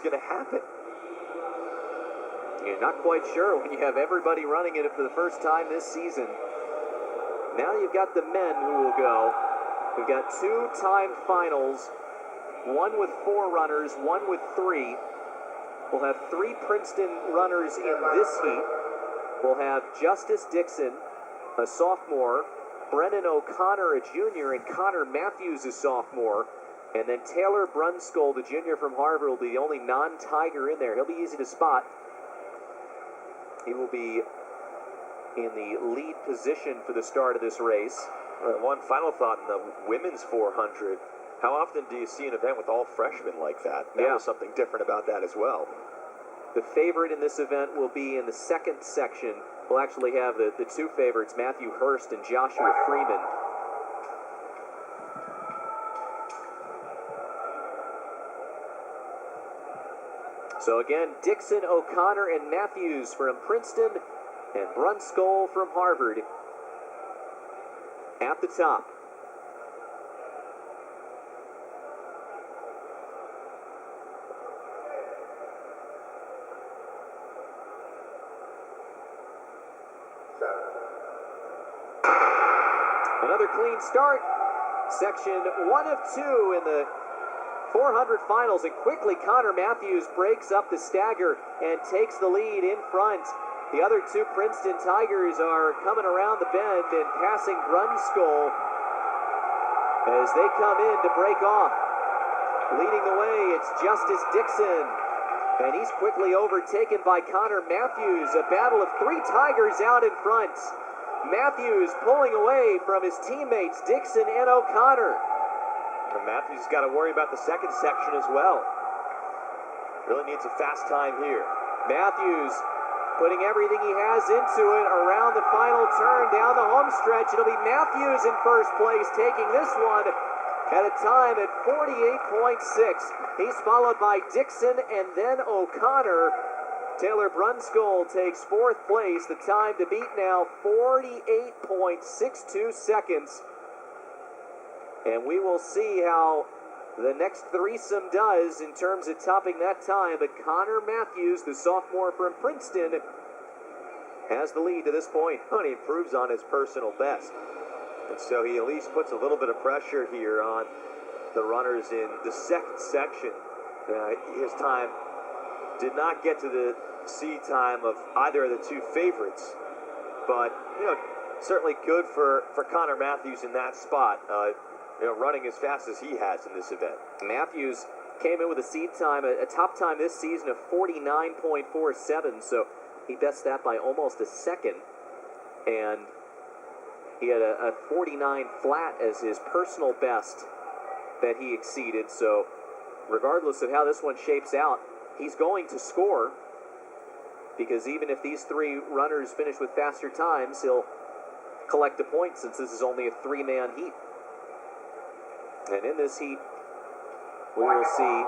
going to happen. You're not quite sure when you have everybody running it for the first time this season. Now you've got the men who will go. We've got 2 timed finals, one with 4 runners, one with 3. We'll have 3 Princeton runners in this heat. We'll have Justice Dixon, a sophomore, Brennan O'Connor, a junior, and Connor Matthews, a sophomore. And then Taylor Brunskoll, the junior from Harvard, will be the only non-Tiger in there. He'll be easy to spot. He will be in the lead position for the start of this race. One final thought in the women's 400. How often do you see an event with all freshmen like that? That was something different about that as well. The favorite in this event will be in the second section. We'll actually have the 2 favorites, Matthew Hurst and Joshua Freeman. So again, Dixon, O'Connor, and Matthews from Princeton, and Brunskoll from Harvard at the top. Another clean start. Section 1 of 2 in the 400 finals, and quickly Connor Matthews breaks up the stagger and takes the lead in front. The other 2 Princeton Tigers are coming around the bend and passing Brunskoll as they come in to break off. Leading the way, it's Justice Dixon, and he's quickly overtaken by Connor Matthews. A battle of 3 Tigers out in front. Matthews pulling away from his teammates Dixon and O'Connor. And Matthews has got to worry about the second section as well. Really needs a fast time here. Matthews putting everything he has into it around the final turn down the home stretch. It'll be Matthews in first place, taking this one at a time at 48.6. He's followed by Dixon and then O'Connor. Taylor Brunskoll takes 4th place. The time to beat now, 48.62 seconds. And we will see how the next threesome does in terms of topping that time. But Connor Matthews, the sophomore from Princeton, has the lead to this point. And he improves on his personal best. And so he at least puts a little bit of pressure here on the runners in the second section. His time did not get to the seed time of either of the 2 favorites. But, certainly good for Connor Matthews in that spot. Running as fast as he has in this event. Matthews came in with a seed time, a top time this season of 49.47, so he best that by almost a second. And he had a 49 flat as his personal best that he exceeded. So regardless of how this one shapes out, he's going to score, because even if these 3 runners finish with faster times, he'll collect a point since this is only a 3-man heat. And in this heat, we will see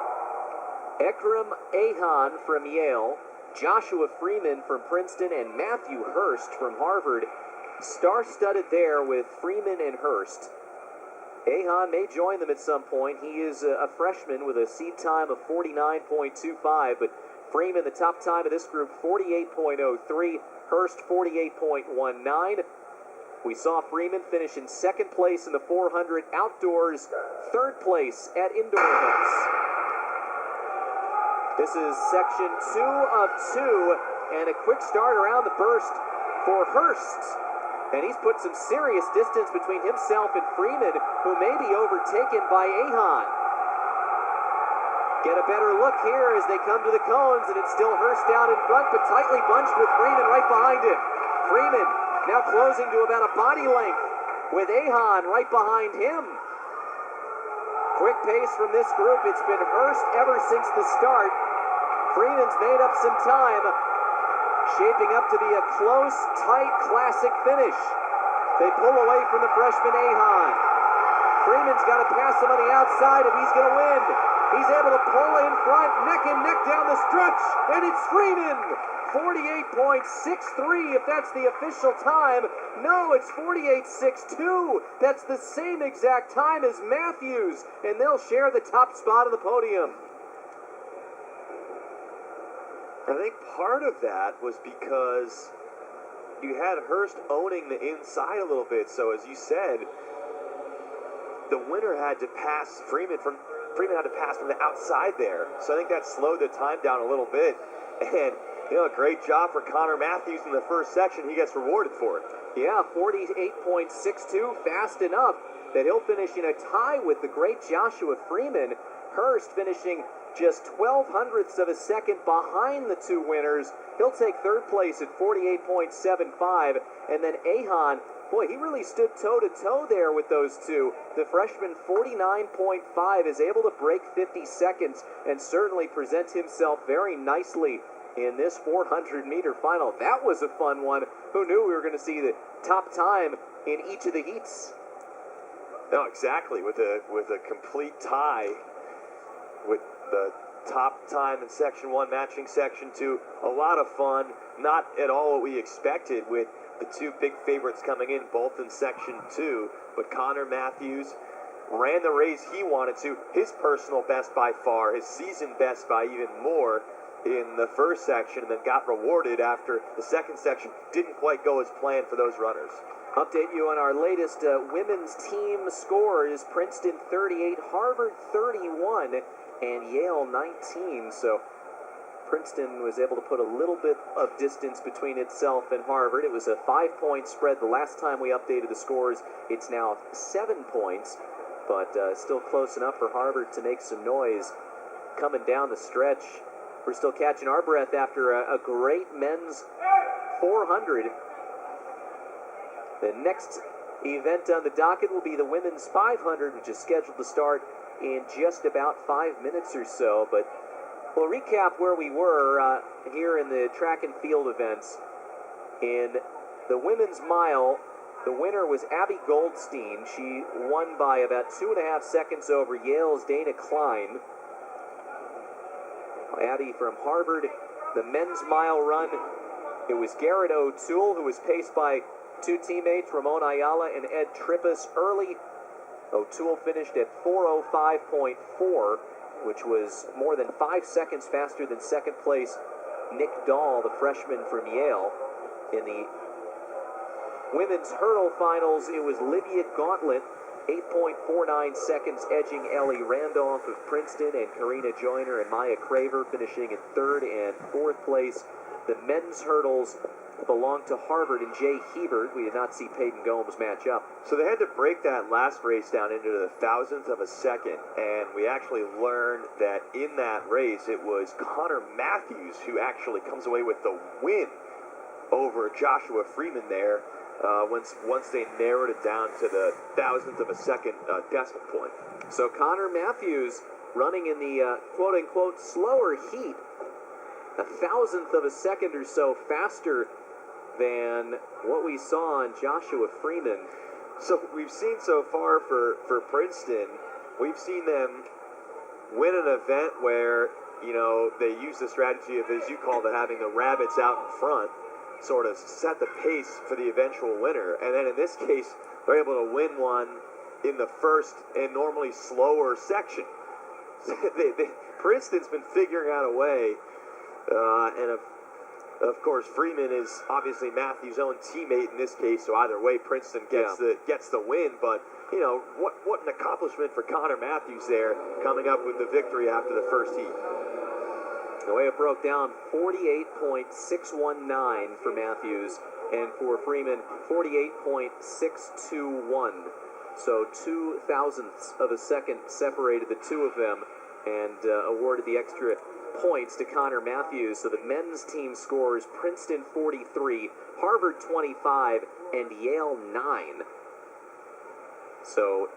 Ekram Ahan from Yale, Joshua Freeman from Princeton, and Matthew Hurst from Harvard. Star-studded there with Freeman and Hurst. Ahan may join them at some point. He is a freshman with a seed time of 49.25, but Freeman, the top time of this group, 48.03. Hurst, 48.19. We saw Freeman finish in 2nd place in the 400 outdoors, 3rd place at indoor events. This is section 2 of 2, and a quick start around the burst for Hurst. And he's put some serious distance between himself and Freeman, who may be overtaken by Ahan. Get a better look here as they come to the cones, and it's still Hurst down in front, but tightly bunched with Freeman right behind him. Freeman now closing to about a body length with Ahan right behind him. Quick pace from this group. It's been Hurst ever since the start. Freeman's made up some time, shaping up to be a close, tight, classic finish. They pull away from the freshman Ahan. Freeman's got to pass him on the outside if he's going to win. He's able to pull in front, neck and neck down the stretch, and it's Freeman! 48.63 if that's the official time. No, it's 48.62. That's the same exact time as Matthews, and they'll share the top spot of the podium. I think part of that was because you had Hurst owning the inside a little bit. So as you said, the winner had to pass Freeman had to pass from the outside there. So I think that slowed the time down a little bit. And, a great job for Connor Matthews in the first section. He gets rewarded for it. Yeah, 48.62, fast enough that he'll finish in a tie with the great Joshua Freeman. Hurst finishing just 0.12 of a second behind the two winners. He'll take third place at 48.75. And then Ahan, boy, he really stood toe-to-toe there with those two. The freshman, 49.5, is able to break 50 seconds and certainly present himself very nicely in this 400-meter final. That was a fun one. Who knew we were going to see the top time in each of the heats? No, exactly. With a complete tie, with the top time in Section 1 matching Section 2. A lot of fun. Not at all what we expected with the two big favorites coming in, both in Section 2. But Connor Matthews ran the race he wanted to. His personal best by far, his season best by even more in the first section, and then got rewarded after the second section didn't quite go as planned for those runners. Update you on our latest women's team scores. Princeton 38, Harvard 31, and Yale 19. So Princeton was able to put a little bit of distance between itself and Harvard. It was a 5-point spread the last time we updated the scores. It's now 7 points, but still close enough for Harvard to make some noise coming down the stretch. We're still catching our breath after a great men's 400. The next event on the docket will be the women's 500, which is scheduled to start in just about 5 minutes or so. But we'll recap where we were here in the track and field events. In the women's mile, the winner was Abby Goldstein. She won by about 2.5 seconds over Yale's Dana Klein. Abby from Harvard. The men's mile run, it was Garrett O'Toole, who was paced by two teammates, Ramon Ayala and Ed Trippas. Early, O'Toole finished at 4:05.4, which was more than 5 seconds faster than second place Nick Dahl, the freshman from Yale. In the women's hurdle finals, it was Lydia Gauntlet, 8.49 seconds, edging Ellie Randolph of Princeton, and Karina Joyner and Maya Craver finishing in third and fourth place. The men's hurdles belonged to Harvard and Jay Hebert. We did not see Peyton Gomes match up. So they had to break that last race down into the thousandth of a second, and we actually learned that in that race it was Connor Matthews who actually comes away with the win over Joshua Freeman there. Once they narrowed it down to the thousandth of a second decimal point. So Connor Matthews running in the quote-unquote slower heat, a thousandth of a second or so faster than what we saw on Joshua Freeman. So we've seen so far for Princeton, we've seen them win an event where, they use the strategy of, as you called it, having the rabbits out in front, sort of set the pace for the eventual winner. And then in this case, they're able to win one in the first and normally slower section. Princeton's been figuring out a way, and of course Freeman is obviously Matthews' own teammate in this case, so either way Princeton gets the win. But what an accomplishment for Connor Matthews there, coming up with the victory after the first heat. The way it broke down, 48.619 for Matthews, and for Freeman, 48.621. So 0.02 of a second separated the two of them, and awarded the extra points to Connor Matthews. So the men's team scores Princeton 43, Harvard 25, and Yale 9. So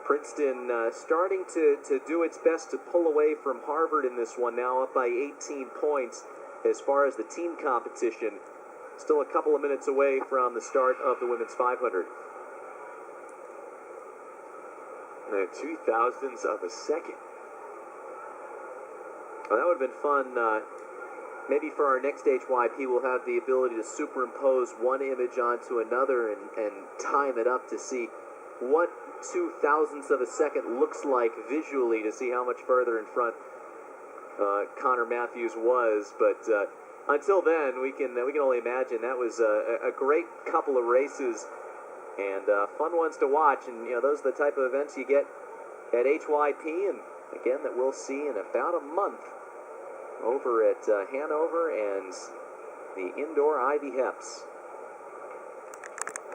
Princeton starting to do its best to pull away from Harvard in this one, now up by 18 points as far as the team competition. Still a couple of minutes away from the start of the women's 500. 0.02 of a second. Well, that would have been fun. Maybe for our next HYP, we'll have the ability to superimpose one image onto another and time it up to see what 0.02 of a second looks like visually, to see how much further in front Connor Matthews was, but until then, we can only imagine. That was a great couple of races and fun ones to watch. And those are the type of events you get at HYP, and again that we'll see in about a month over at Hanover and the indoor Ivy Heps.